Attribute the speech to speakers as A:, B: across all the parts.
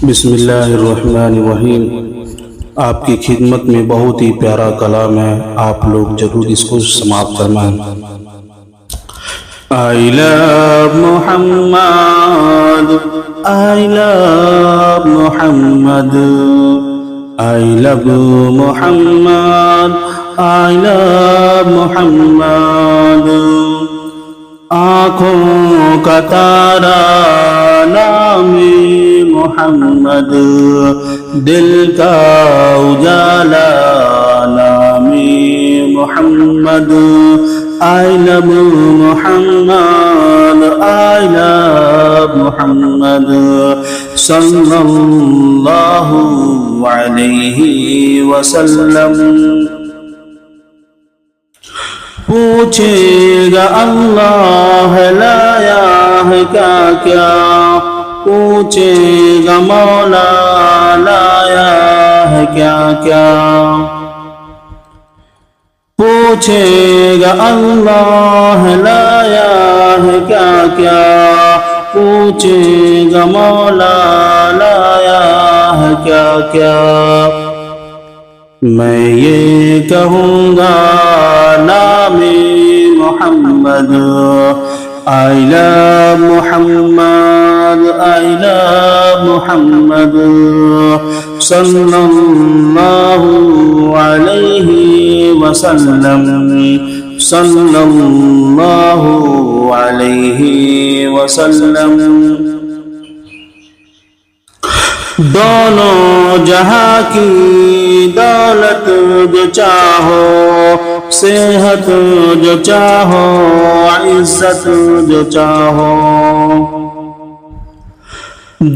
A: بسم اللہ الرحمن الرحیم۔ آپ کی خدمت میں بہت ہی پیارا کلام ہے، آپ لوگ ضرور اس کو سماعت فرمائیں۔ I love Muhammad, I love Muhammad, I love Muhammad, I love Muhammad۔ آنکھوں کا تارا نام محمد، دل کا اجالا نام محمد۔ I love Muhammad, I love Muhammad صلی اللہ علیہ وسلم۔ پوچھے گا اللہ لایا ہے کیا کیا، پوچھے گا مولا لایا ہے کیا کیا، پوچھے گا اللہ لایا ہے کیا کیا، پوچھے گا مولا لایا ہے کیا کیا۔ میں یہ کہوں گا نام محمد، I love Muhammad, I love محمد صلی اللہ علیہ وسلم، صلی اللہ علیہ وسلم۔ دونوں جہاں کی دولت جو چاہو، صحت جو چاہو، عزت جو چاہو،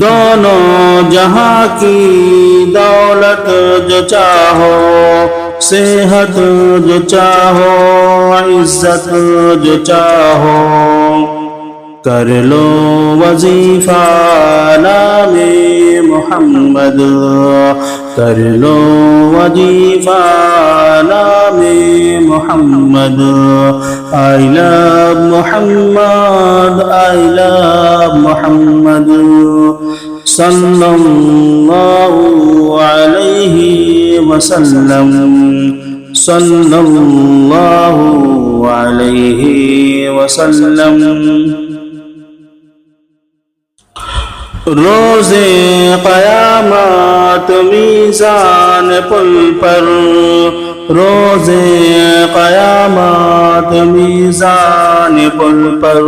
A: دونوں جہاں کی دولت جو چاہو، صحت جو چاہو، عزت جو چاہو، کر لو وظیفہ نام محمد، کر لو وظیفہ نام محمد۔ I love Muhammad, I love محمد صلی اللہ علیہ وسلم، صلی اللہ علیہ وسلم۔ روز قیامت میزان پل پر، روز قیامت میزان پل پر